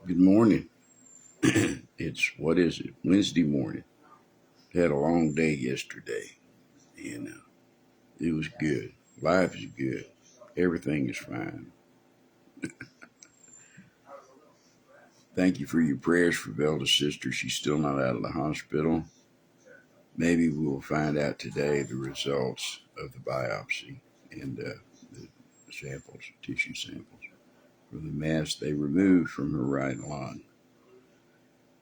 Good morning. What is it? Wednesday morning. Had a long day yesterday, and it was good. Life is good. Everything is fine. Thank you for your prayers for Velda's sister. She's still not out of the hospital. Maybe we will find out today the results of the biopsy and the samples, tissue samples, from the mass they removed from her right lung.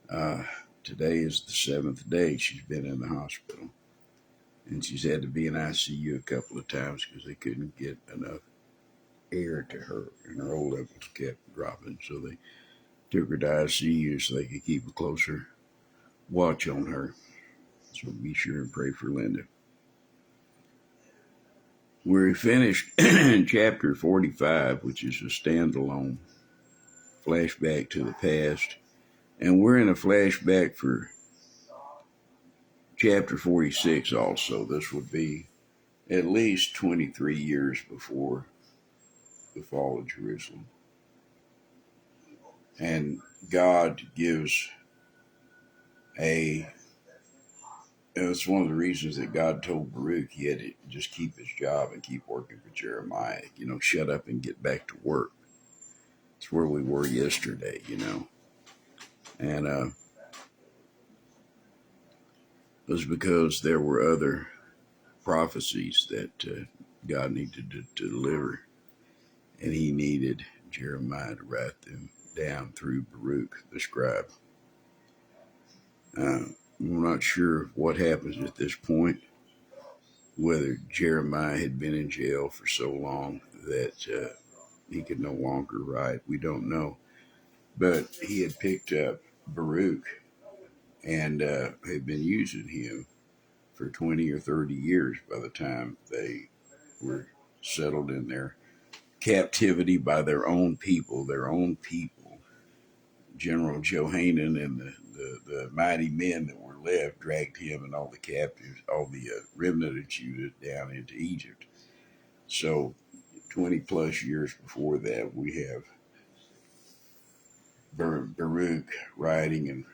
Uh, Today is the seventh day she's been in the hospital. And she's had to be in ICU a couple of times because they couldn't get enough air to her, and her O levels kept dropping. So they took her to ICU so they could keep a closer watch on her. So be sure and pray for Linda. We finished in chapter 45, which is a standalone flashback to the past. And we're in a flashback for chapter 46 also. This would be at least 23 years before the fall of Jerusalem. And God gives it's one of the reasons that God told Baruch he had to just keep his job and keep working for Jeremiah. Shut up and get back to work. It's where we were yesterday, And it was because there were other prophecies that God needed to deliver. And he needed Jeremiah to write them down through Baruch, the scribe. We're not sure what happens at this point, whether Jeremiah had been in jail for so long that he could no longer write. We don't know. But he had picked up Baruch and had been using him for 20 or 30 years by the time they were settled in their captivity by their own people. General Johanan and the mighty men that were left dragged him and all the captives, all the remnant of Judah down into Egypt. So 20 plus years before that, we have Baruch writing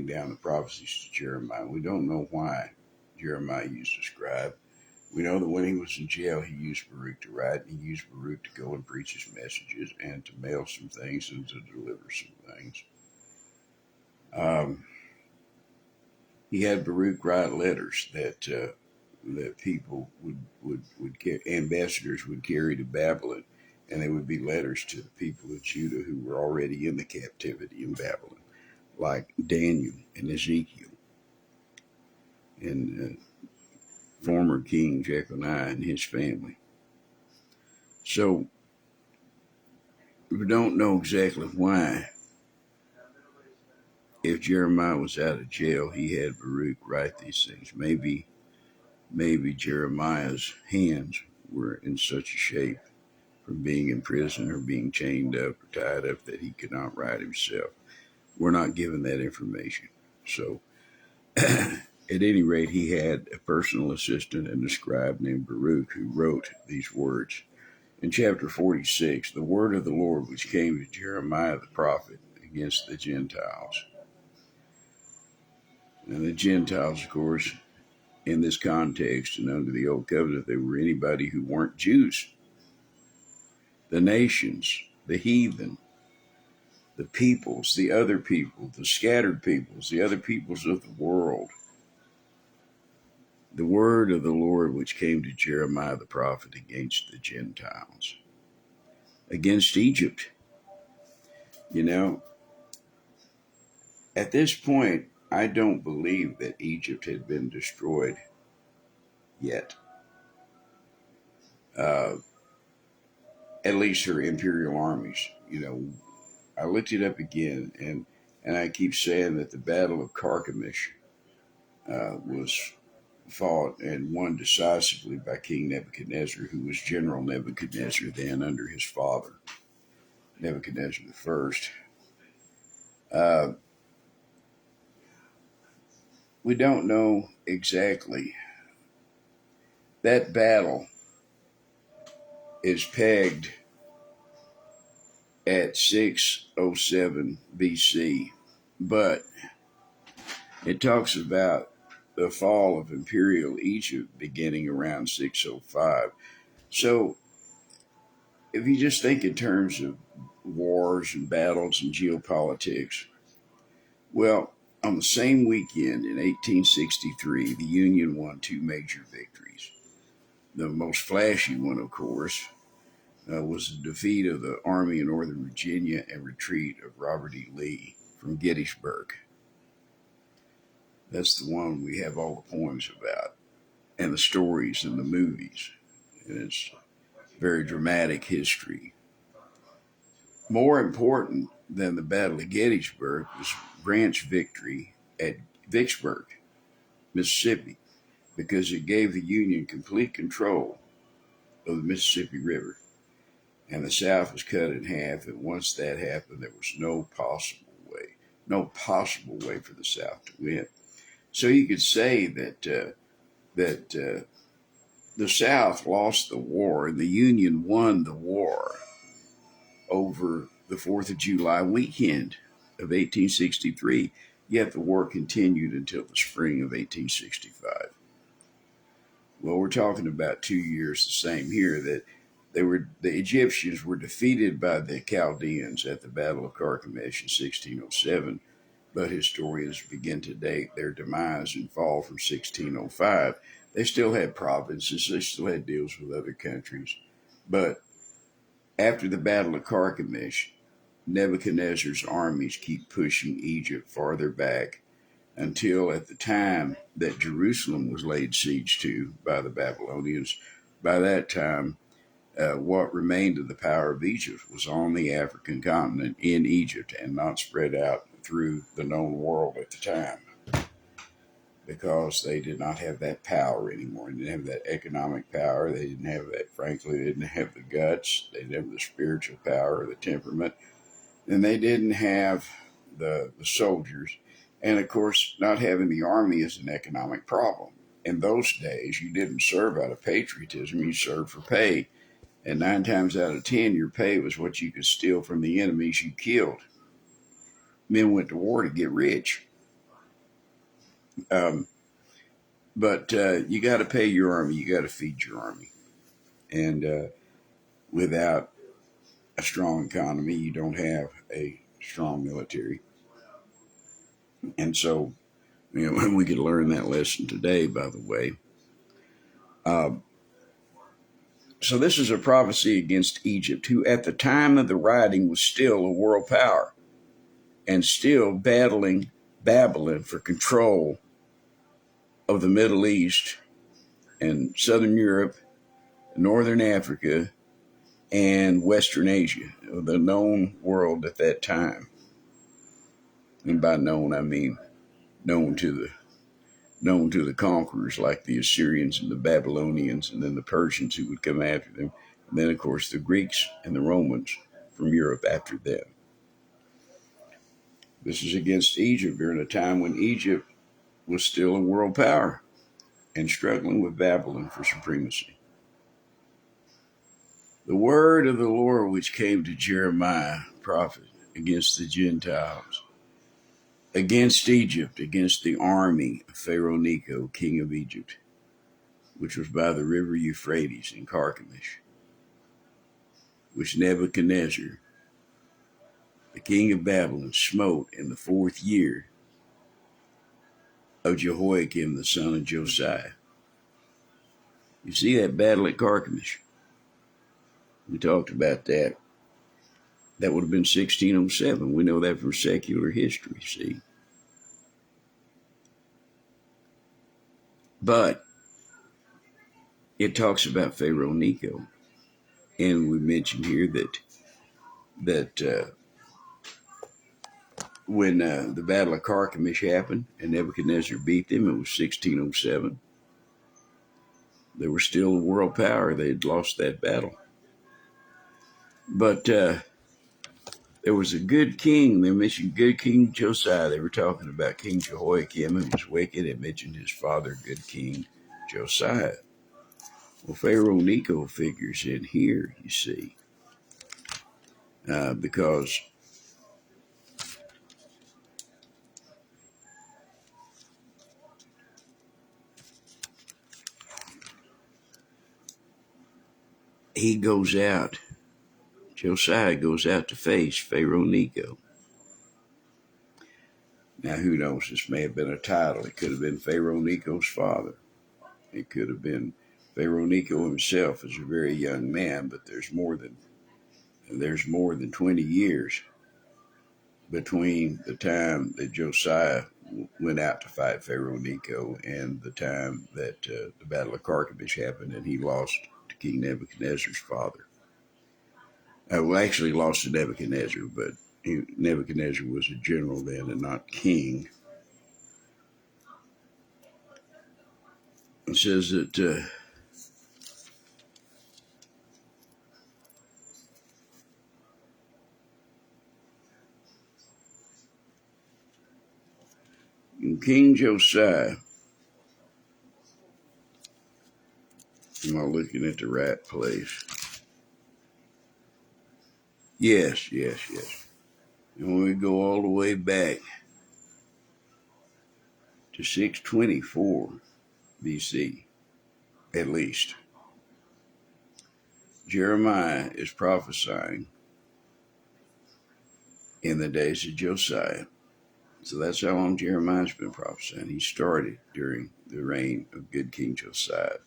down the prophecies to Jeremiah. We don't know why Jeremiah used a scribe. We know that when he was in jail, he used Baruch to write, and he used Baruch to go and preach his messages and to mail some things and to deliver some things. He had Baruch write letters that people would ambassadors would carry to Babylon, and they would be letters to the people of Judah who were already in the captivity in Babylon, like Daniel and Ezekiel and former King Jeconiah and his family. So we don't know exactly why. If Jeremiah was out of jail, he had Baruch write these things. Maybe Jeremiah's hands were in such a shape from being in prison or being chained up or tied up that he could not write himself. We're not given that information. So at any rate, he had a personal assistant and a scribe named Baruch who wrote these words. In chapter 46, the word of the Lord which came to Jeremiah the prophet against the Gentiles. And the Gentiles, of course, in this context and under the Old Covenant, they were anybody who weren't Jews. The nations, the heathen, the peoples, the other people, the scattered peoples, the other peoples of the world. The word of the Lord which came to Jeremiah the prophet against the Gentiles, against Egypt. At this point, I don't believe that Egypt had been destroyed yet. At least her imperial armies. I looked it up again, and I keep saying that the Battle of Carchemish was fought and won decisively by King Nebuchadnezzar, who was General Nebuchadnezzar then under his father, Nebuchadnezzar the First. We don't know exactly. That battle is pegged at 607 BC, but it talks about the fall of Imperial Egypt beginning around 605. So if you just think in terms of wars and battles and geopolitics, well, on the same weekend in 1863, the Union won two major victories. The most flashy one, of course, was the defeat of the Army of Northern Virginia and retreat of Robert E. Lee from Gettysburg. That's the one we have all the poems about, and the stories and the movies. And it's very dramatic history. More important than the Battle of Gettysburg was Grant's victory at Vicksburg, Mississippi, because it gave the Union complete control of the Mississippi River. And the South was cut in half. And once that happened, there was no possible way for the South to win. So you could say that the South lost the war and the Union won the war over the 4th of July weekend of 1863. Yet the war continued until the spring of 1865. Well, we're talking about 2 years the same here, that the Egyptians were defeated by the Chaldeans at the Battle of Carchemish in 1607, but historians begin to date their demise and fall from 1605. They still had provinces, they still had deals with other countries, but after the Battle of Carchemish, Nebuchadnezzar's armies keep pushing Egypt farther back until at the time that Jerusalem was laid siege to by the Babylonians. By that time, what remained of the power of Egypt was on the African continent in Egypt and not spread out through the known world at the time, because they did not have that power anymore. They didn't have that economic power. They didn't have that, frankly, they didn't have the guts. They didn't have the spiritual power or the temperament. And they didn't have the soldiers. And of course, not having the army is an economic problem. In those days, you didn't serve out of patriotism, you served for pay. And 9 times out of 10, your pay was what you could steal from the enemies you killed. Men went to war to get rich. But you got to pay your army. You got to feed your army. And without a strong economy, you don't have a strong military. And so, we could learn that lesson today, by the way. So this is a prophecy against Egypt, who at the time of the writing was still a world power and still battling Babylon for control of the Middle East and Southern Europe, Northern Africa, and Western Asia, the known world at that time. And by known, I mean known to the conquerors, like the Assyrians and the Babylonians, and then the Persians who would come after them, and then, of course, the Greeks and the Romans from Europe after them. This is against Egypt during a time when Egypt was still a world power and struggling with Babylon for supremacy. The word of the Lord which came to Jeremiah, prophet, against the Gentiles, against Egypt, against the army of Pharaoh Necho, king of Egypt, which was by the river Euphrates in Carchemish, which Nebuchadnezzar, the king of Babylon, smote in the 4th year of Jehoiakim, the son of Josiah. You see that battle at Carchemish? We talked about that. That would have been 1607. We know that from secular history, see? But it talks about Pharaoh Necho. And we mentioned here that when the Battle of Carchemish happened and Nebuchadnezzar beat them, it was 1607. They were still a world power. They had lost that battle. But there was a good king. They mentioned good King Josiah. They were talking about King Jehoiakim, who was wicked. They mentioned his father, good King Josiah. Well, Pharaoh Necho figures in here, you see. because he goes out, Josiah goes out to face Pharaoh Necho. Now, who knows? This may have been a title. It could have been Pharaoh Necho's father. It could have been Pharaoh Necho himself as a very young man, but there's more than 20 years between the time that Josiah went out to fight Pharaoh Necho and the time that the Battle of Carchemish happened and he lost to King Nebuchadnezzar's father. Well, actually lost to Nebuchadnezzar, but Nebuchadnezzar was a general then and not king. It says that King Josiah, am I looking at the right place? Yes. And we go all the way back to 624 BC, at least. Jeremiah is prophesying in the days of Josiah. So that's how long Jeremiah's been prophesying. He started during the reign of good King Josiah.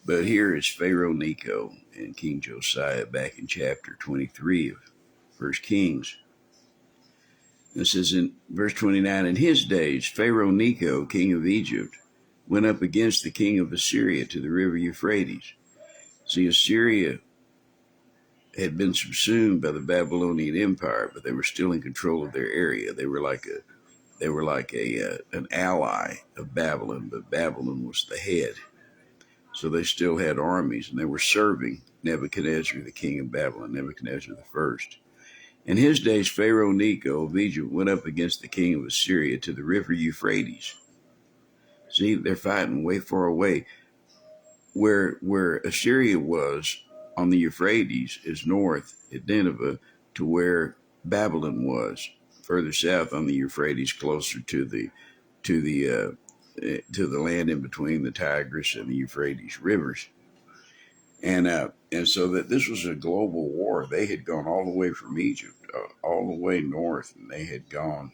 But here is Pharaoh Necho and King Josiah back in chapter 23 of 1 Kings. This is in verse 29. In his days, Pharaoh Necho, king of Egypt, went up against the king of Assyria to the river Euphrates. See, Assyria had been subsumed by the Babylonian Empire, but they were still in control of their area. They were like an ally of Babylon, but Babylon was the head. So they still had armies, and they were serving Nebuchadnezzar, the king of Babylon, Nebuchadnezzar the first. In his days, Pharaoh Necho of Egypt went up against the king of Assyria to the river Euphrates. See, they're fighting way far away. Where Assyria was on the Euphrates is north at Nineveh to where Babylon was, further south on the Euphrates, closer to the land in between the Tigris and the Euphrates rivers. And so that this was a global war. They had gone all the way from Egypt, all the way north, and they had gone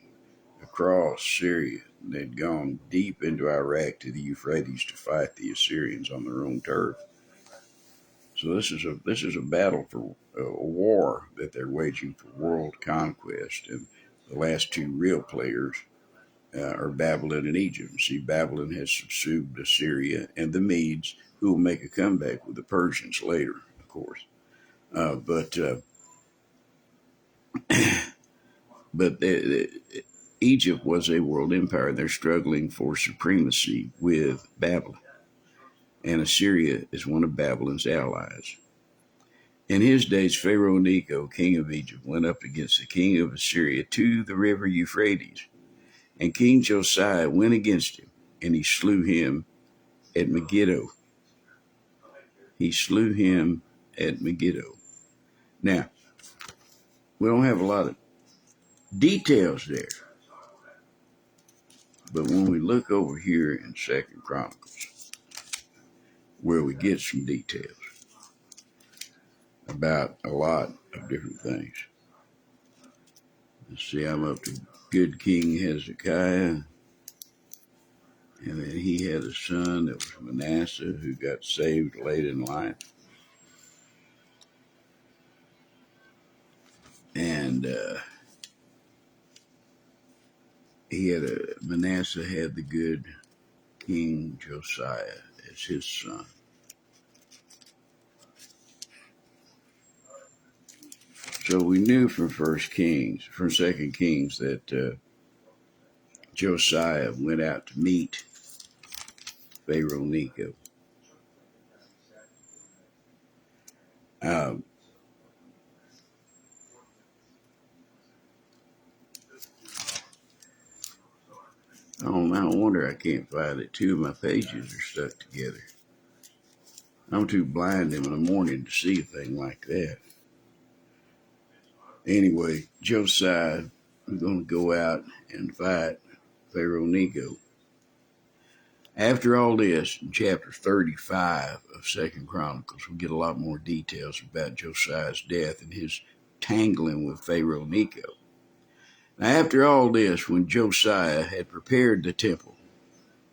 across Syria. And they'd gone deep into Iraq to the Euphrates to fight the Assyrians on their own turf. So this is a battle for a war that they're waging for world conquest. And the last two real players are Babylon and Egypt. See, Babylon has subsumed Assyria and the Medes, who will make a comeback with the Persians later, of course. But Egypt was a world empire. They're struggling for supremacy with Babylon. And Assyria is one of Babylon's allies. In his days, Pharaoh Necho, king of Egypt, went up against the king of Assyria to the river Euphrates. And King Josiah went against him, and he slew him at Megiddo. Now, we don't have a lot of details there. But when we look over here in 2 Chronicles, where we get some details about a lot of different things. Let's see, I'm up to good King Hezekiah. And then he had a son that was Manasseh, who got saved late in life. And Manasseh had the good King Josiah as his son. So we knew from 2 Kings, that Josiah went out to meet Pharaoh Necho. No wonder I can't find it. Two of my pages are stuck together. I'm too blind in the morning to see a thing like that. Anyway, Josiah was going to go out and fight Pharaoh Necho. After all this, in chapter 35 of 2 Chronicles, we get a lot more details about Josiah's death and his tangling with Pharaoh Necho. Now, after all this, when Josiah had prepared the temple,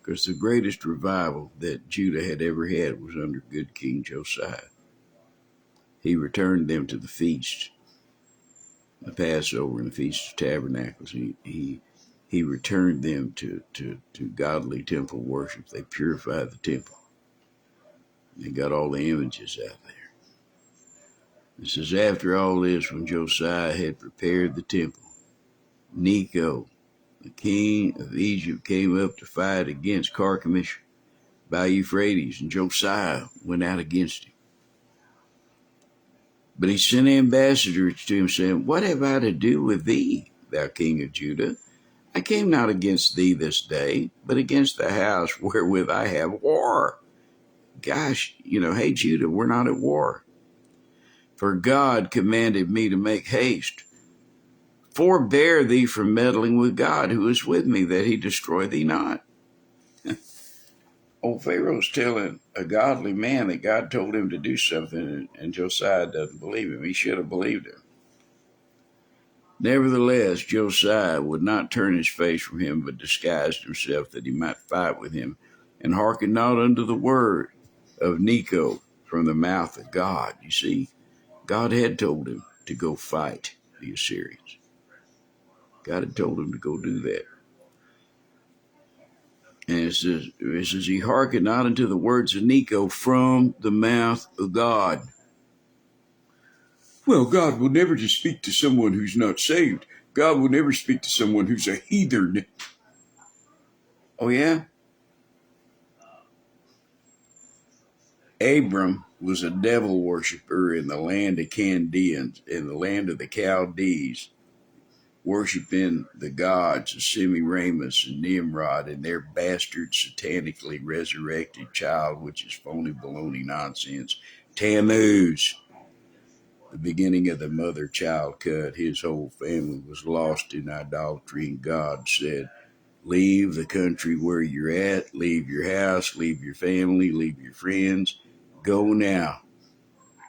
because the greatest revival that Judah had ever had was under good King Josiah, he returned them to the feast, the Passover and the Feast of Tabernacles. He returned them to godly temple worship. They purified the temple. They got all the images out there. It says, after all this, when Josiah had prepared the temple, Necho, the king of Egypt, came up to fight against Carchemish by Euphrates, and Josiah went out against him. But he sent ambassadors to him, saying, what have I to do with thee, thou king of Judah? I came not against thee this day, but against the house wherewith I have war. Gosh, hey, Judah, we're not at war. For God commanded me to make haste. Forbear thee from meddling with God, who is with me, that he destroy thee not. Old Pharaoh's telling a godly man that God told him to do something, and Josiah doesn't believe him. He should have believed him. Nevertheless, Josiah would not turn his face from him, but disguised himself that he might fight with him, and hearkened not unto the word of Necho from the mouth of God. You see, God had told him to go fight the Assyrians. God had told him to go do that. And it says, he hearkened not unto the words of Necho from the mouth of God. Well, God will never just speak to someone who's not saved. God will never speak to someone who's a heathen. Oh, yeah? Abram was a devil worshiper in the land of Chaldeans, in the land of the Chaldees, worshiping the gods of Semiramis and Nimrod and their bastard, satanically resurrected child, which is phony baloney nonsense, Tammuz. The beginning of the mother-child cut. His whole family was lost in idolatry, and God said, leave the country where you're at, leave your house, leave your family, leave your friends. Go now.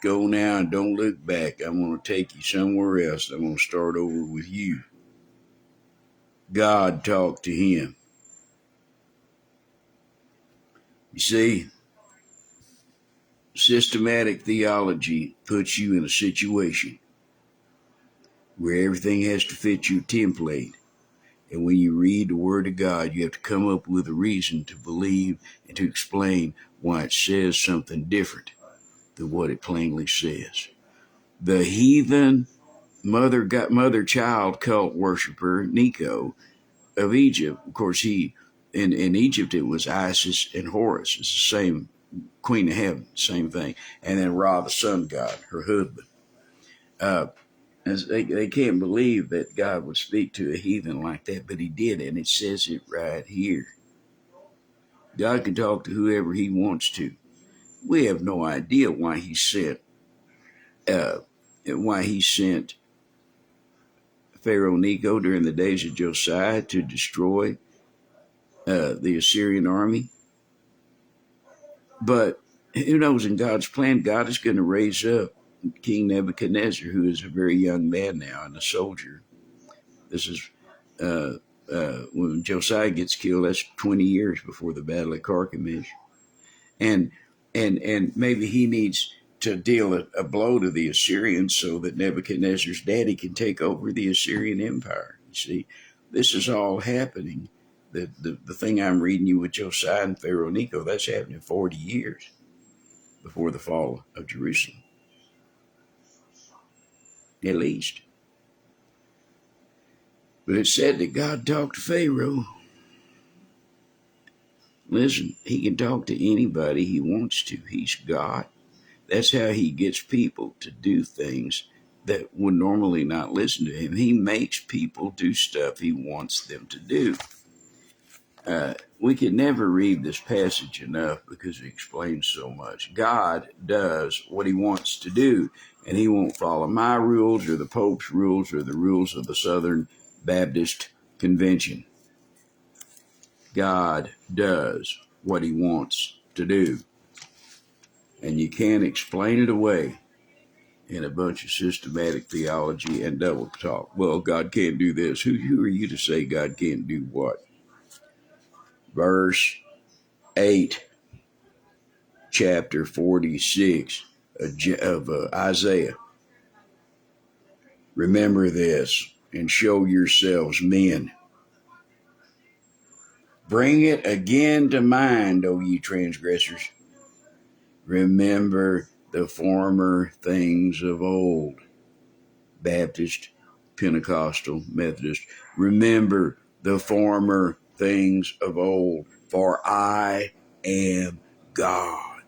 Go now and don't look back. I'm going to take you somewhere else. I'm going to start over with you. God talked to him. You see, systematic theology puts you in a situation where everything has to fit your template. And when you read the Word of God, you have to come up with a reason to believe and to explain why it says something different than what it plainly says. The heathen mother-child cult worshiper, Necho of Egypt, of course, in Egypt it was Isis and Horus. It's the same queen of heaven, same thing. And then Ra, the sun god, her husband. They can't believe that God would speak to a heathen like that, but he did, and it says it right here. God can talk to whoever he wants to. We have no idea why he sent Pharaoh Necho during the days of Josiah to destroy the Assyrian army. But who knows, in God's plan, God is going to raise up King Nebuchadnezzar, who is a very young man now and a soldier. This is when Josiah gets killed, that's 20 years before the Battle of Carchemish. And maybe he needs to deal a blow to the Assyrians so that Nebuchadnezzar's daddy can take over the Assyrian Empire. You see, this is all happening. The thing I'm reading you with Josiah and Pharaoh Necho, that's happening 40 years before the fall of Jerusalem. At least. But it said that God talked to Pharaoh. Listen, he can talk to anybody he wants to. He's God. That's how he gets people to do things that would normally not listen to him. He makes people do stuff he wants them to do. We can never read this passage enough because it explains so much. God does what he wants to do. And he won't follow my rules or the Pope's rules or the rules of the Southern Baptist Convention. God does what he wants to do. And you can't explain it away in a bunch of systematic theology and double talk. Well, God can't do this. Who are you to say God can't do what? Verse 8, chapter 46 of Isaiah. Remember this and show yourselves men. Bring it again to mind, O ye transgressors. Remember the former things of old. Baptist, Pentecostal, Methodist. Remember the former things of old. For I am God,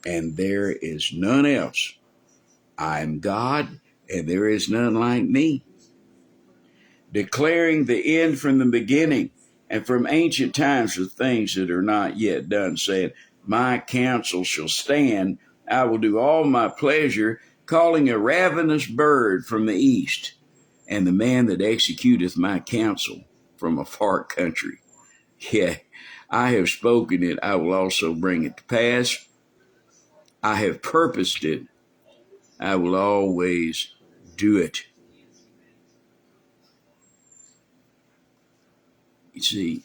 and there is none else. I am God, and there is none like me. Declaring the end from the beginning, and from ancient times of things that are not yet done, saying, my counsel shall stand, I will do all my pleasure, calling a ravenous bird from the east, and the man that executeth my counsel from a far country. Yeah, I have spoken it, I will also bring it to pass. I have purposed it, I will always do it. You see,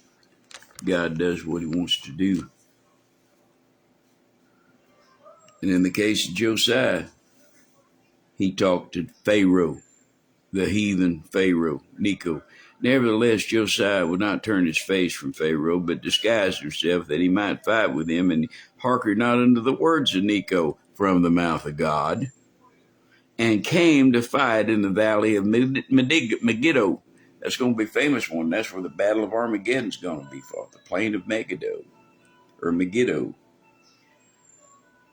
God does what he wants to do. And in the case of Josiah, he talked to Pharaoh, the heathen Pharaoh, Necho. Nevertheless, Josiah would not turn his face from Pharaoh, but disguised himself that he might fight with him, and hearkened not unto the words of Necho from the mouth of God, and came to fight in the valley of Megiddo. That's going to be a famous one. That's where the Battle of Armageddon is going to be fought, the plain of Megiddo, or Megiddo.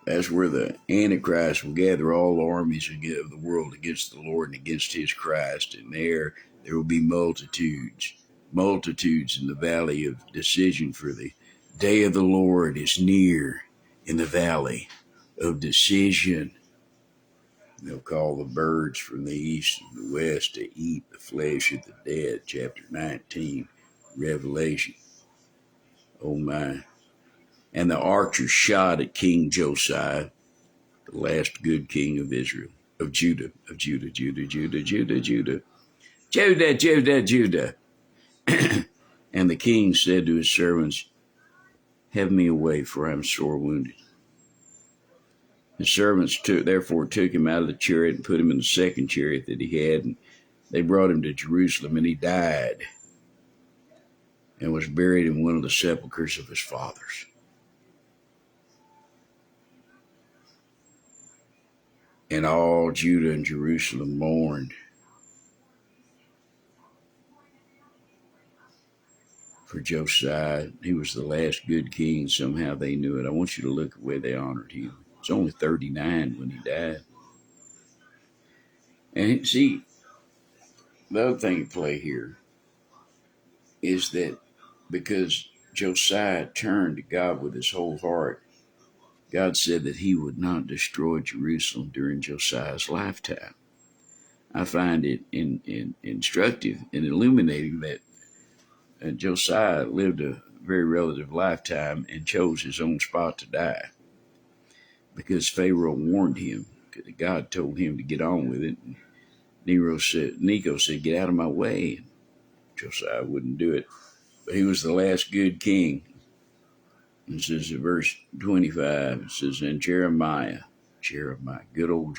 That's where the Antichrist will gather all the armies of the world against the Lord and against his Christ. And there will be multitudes in the valley of decision, for the day of the Lord is near in the valley of decision. They'll call the birds from the east and the west to eat the flesh of the dead. Chapter 19, Revelation. Oh my. And the archers shot at King Josiah, the last good king of Israel, of Judah. And the king said to his servants, have me away, for I am sore wounded. The servants therefore took him out of the chariot and put him in the second chariot that he had, and they brought him to Jerusalem, and he died and was buried in one of the sepulchres of his fathers. And all Judah and Jerusalem mourned for Josiah. He was the last good king. Somehow they knew it. I want you to look at where they honored him. He was only 39 when he died. And see, the other thing to play here is that because Josiah turned to God with his whole heart, God said that he would not destroy Jerusalem during Josiah's lifetime. I find it instructive and illuminating that Josiah lived a very relative lifetime and chose his own spot to die, because Pharaoh warned him. God told him to get on with it. And Necho said, get out of my way. And Josiah wouldn't do it. But he was the last good king. It says in verse 25, it says, and Jeremiah, good old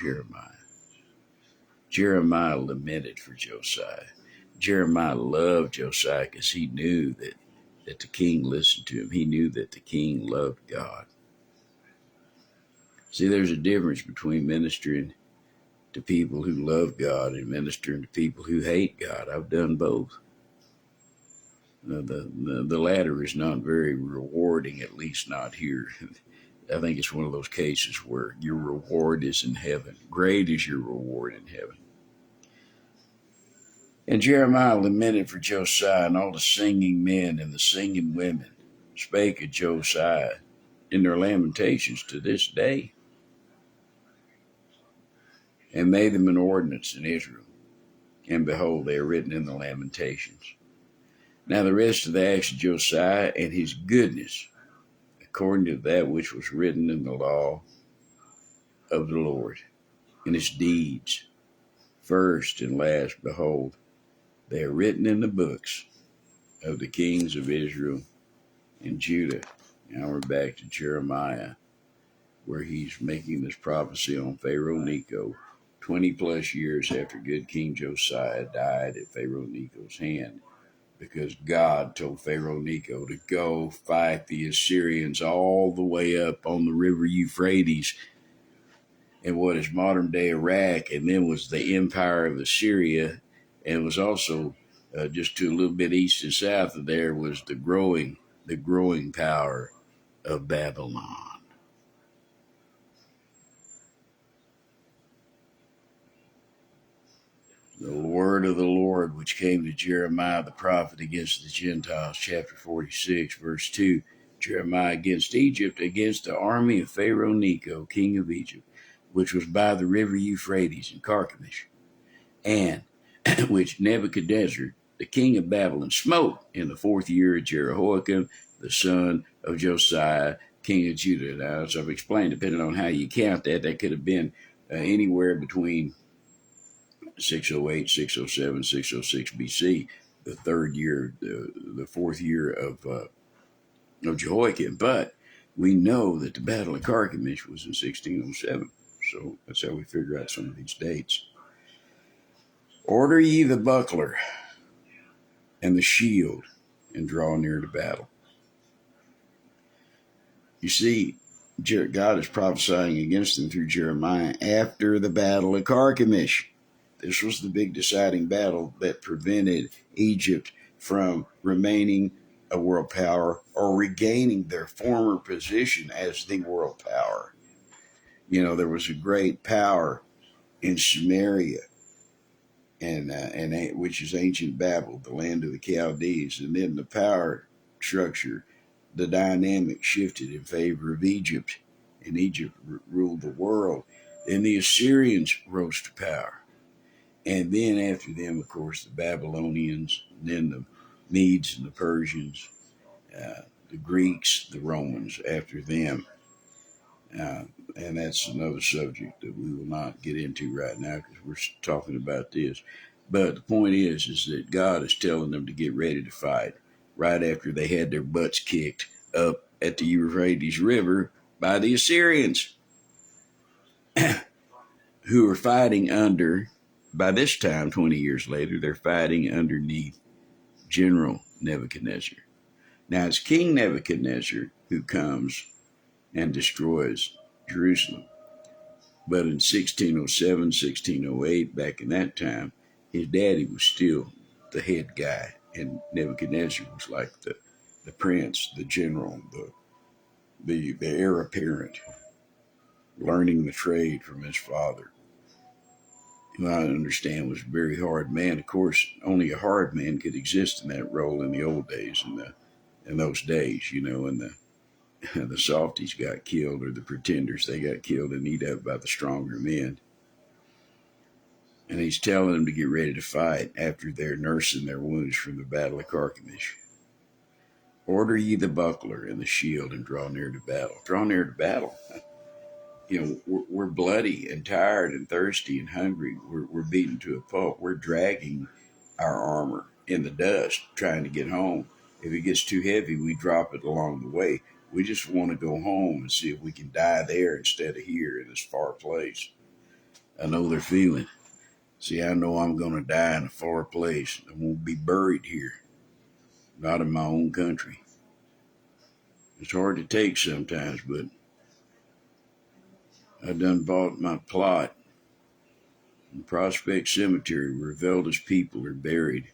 Jeremiah lamented for Josiah. Jeremiah loved Josiah because he knew that the king listened to him. He knew that the king loved God. See, there's a difference between ministering to people who love God and ministering to people who hate God. I've done both. The latter is not very rewarding, at least not here. I think it's one of those cases where your reward is in heaven. Great is your reward in heaven. And Jeremiah lamented for Josiah, and all the singing men and the singing women spake of Josiah in their lamentations to this day. and made them an ordinance in Israel. And behold, they are written in the Lamentations. Now the rest of the acts of Josiah and his goodness, according to that which was written in the law of the Lord, and his deeds, first and last, behold, they are written in the books of the kings of Israel and Judah. Now we're back to Jeremiah, where he's making this prophecy on Pharaoh Necho 20 plus years after good King Josiah died at Pharaoh Necho's hand, because God told Pharaoh Necho to go fight the Assyrians all the way up on the river Euphrates in what is modern day Iraq, and then was the empire of Assyria, and was also just to a little bit east and south of there was the growing power of Babylon. The word of the Lord which came to Jeremiah the prophet against the Gentiles, chapter 46, verse 2. Jeremiah against Egypt, against the army of Pharaoh Necho, king of Egypt, which was by the river Euphrates in Carchemish, and which Nebuchadnezzar, the king of Babylon, smote in the 4th year of Jehoiakim, the son of Josiah, king of Judah. Now, as I've explained, depending on how you count that, that could have been anywhere between 608, 607, 606 BC, the 3rd year, the 4th year of Jehoiakim. But we know that the Battle of Carchemish was in 1607. So that's how we figure out some of these dates. Order ye the buckler and the shield, and draw near to battle. You see, God is prophesying against them through Jeremiah after the Battle of Carchemish. This was the big deciding battle that prevented Egypt from remaining a world power or regaining their former position as the world power. You know, there was a great power in Samaria, and which is ancient Babel, the land of the Chaldees, and then the power structure, the dynamic shifted in favor of Egypt, and Egypt ruled the world. Then the Assyrians rose to power. And then after them, of course, the Babylonians, then the Medes and the Persians, the Greeks, the Romans after them. And that's another subject that we will not get into right now because we're talking about this. But the point is that God is telling them to get ready to fight right after they had their butts kicked up at the Euphrates River by the Assyrians, who are fighting under, by this time, 20 years later, they're fighting underneath General Nebuchadnezzar. Now, it's King Nebuchadnezzar who comes and destroys Jerusalem. But in 1607, 1608, back in that time, his daddy was still the head guy, and Nebuchadnezzar was like the prince, the general, the heir apparent, learning the trade from his father, who I understand was a very hard man. Of course, only a hard man could exist in that role in the old days, in those days, you know, and the softies got killed, or the pretenders, they got killed and eat up by the stronger men. And he's telling them to get ready to fight after they're nursing their wounds from the Battle of Carchemish. Order ye the buckler and the shield, and draw near to battle. Draw near to battle. You know, we're bloody and tired and thirsty and hungry. We're beaten to a pulp. We're dragging our armor in the dust trying to get home. If it gets too heavy, we drop it along the way. We just want to go home and see if we can die there instead of here in this far place. I know they're feeling. See, I know I'm going to die in a far place. I won't be buried here. Not in my own country. It's hard to take sometimes, but I done bought my plot in Prospect Cemetery where Velda's people are buried.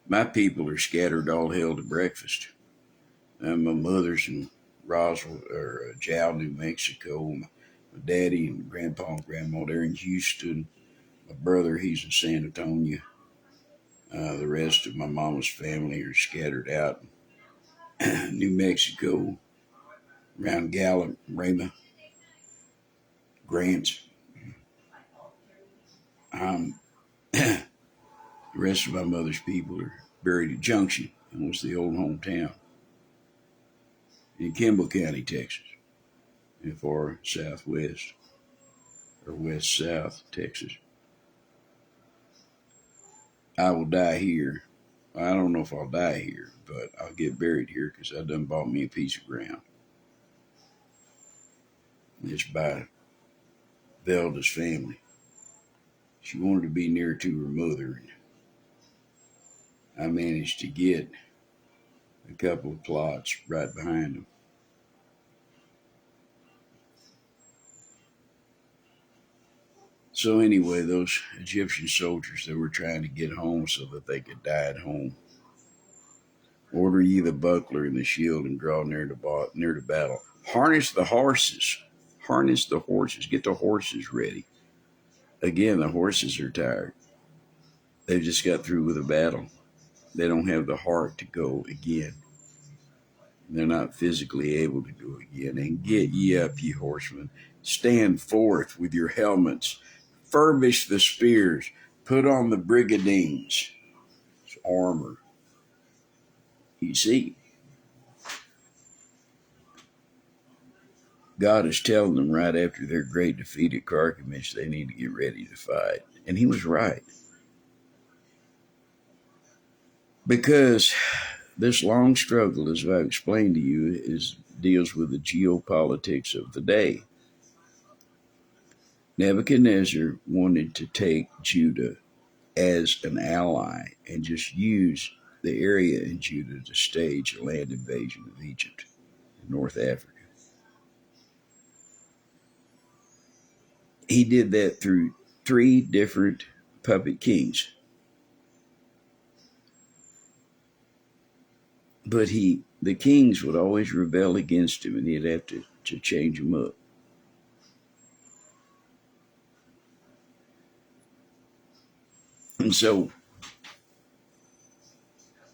My people are scattered all hell to breakfast. And my mother's in Roswell, or Jow, New Mexico. My daddy and grandpa and grandma, they're in Houston. My brother, he's in San Antonio. The rest of my mama's family are scattered out in New Mexico, around Gallup, Rama, Grants. The rest of my mother's people are buried at Junction, and was the old hometown in Kimball County, Texas, in far southwest or west south Texas. I will die here. I don't know if I'll die here, but I'll get buried here because I done bought me a piece of ground. It's by Velda's family. She wanted to be near to her mother, and I managed to get a couple of plots right behind them. So anyway, those Egyptian soldiers that were trying to get home so that they could die at home. Order ye the buckler and the shield and draw near to battle. Harness the horses. Harness the horses. Get the horses ready. Again, the horses are tired. They've just got through with a battle. They don't have the heart to go again. They're not physically able to go again. And get ye up, ye horsemen. Stand forth with your helmets. Furbish the spears. Put on the brigadines. It's armor. You see, God is telling them right after their great defeat at Carchemish, they need to get ready to fight. And he was right. Because this long struggle, as I've explained to you, deals with the geopolitics of the day. Nebuchadnezzar wanted to take Judah as an ally and just use the area in Judah to stage a land invasion of Egypt and North Africa. He did that through 3 different puppet kings. But the kings would always rebel against him, and he'd have to change them up. And so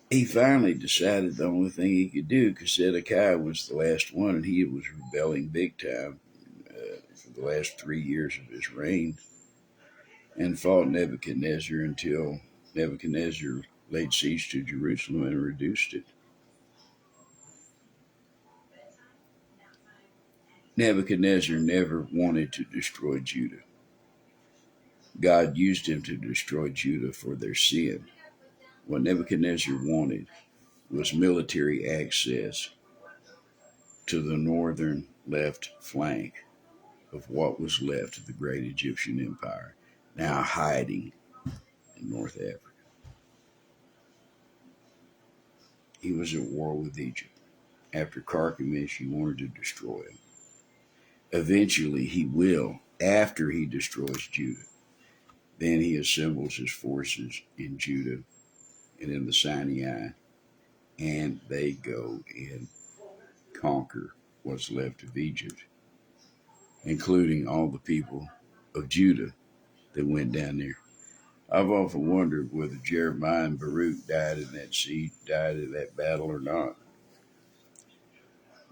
he finally decided the only thing he could do, because Zedekiah was the last one, and he was rebelling big time for the last 3 years of his reign, and fought Nebuchadnezzar until Nebuchadnezzar laid siege to Jerusalem and reduced it. Nebuchadnezzar never wanted to destroy Judah. God used him to destroy Judah for their sin. What Nebuchadnezzar wanted was military access to the northern left flank of what was left of the great Egyptian empire, now hiding in North Africa. He was at war with Egypt. After Carchemish, he wanted to destroy him. Eventually, he will, after he destroys Judah. Then he assembles his forces in Judah and in the Sinai, and they go and conquer what's left of Egypt, including all the people of Judah that went down there. I've often wondered whether Jeremiah and Baruch died in that battle or not.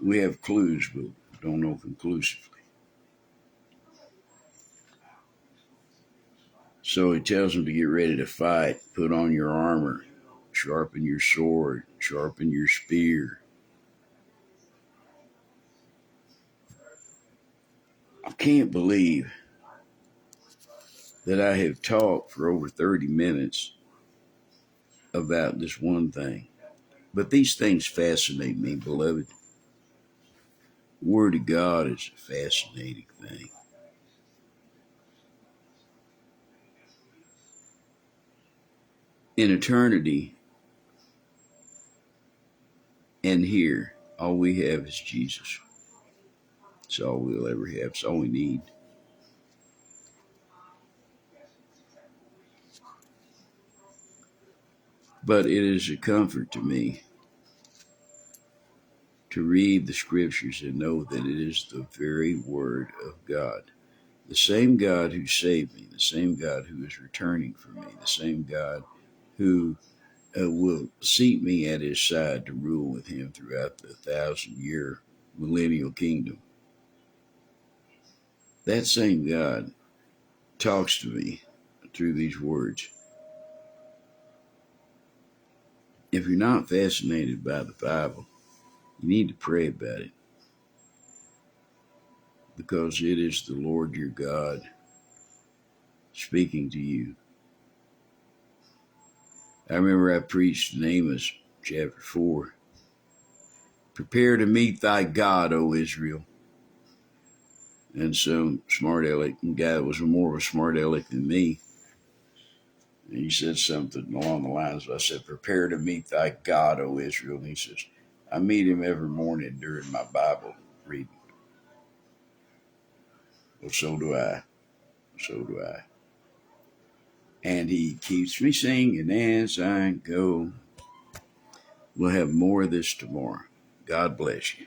We have clues, but don't know conclusively. So he tells them to get ready to fight, put on your armor, sharpen your sword, sharpen your spear. I can't believe that I have talked for over 30 minutes about this one thing. But these things fascinate me, beloved. The Word of God is a fascinating thing. In eternity and here, all we have is Jesus. It's all we'll ever have. It's all we need. But it is a comfort to me to read the scriptures and know that it is the very Word of God. The same God who saved me, the same God who is returning for me, the same God who will seat me at his side to rule with him throughout the 1,000-year millennial kingdom. That same God talks to me through these words. If you're not fascinated by the Bible, you need to pray about it, because it is the Lord your God speaking to you. I remember I preached in Amos chapter 4. Prepare to meet thy God, O Israel. And some smart aleck guy that was more of a smart aleck than me, and he said something along the lines of, I said, prepare to meet thy God, O Israel. And he says, I meet him every morning during my Bible reading. Well, so do I. So do I. And he keeps me singing as I go. We'll have more of this tomorrow. God bless you.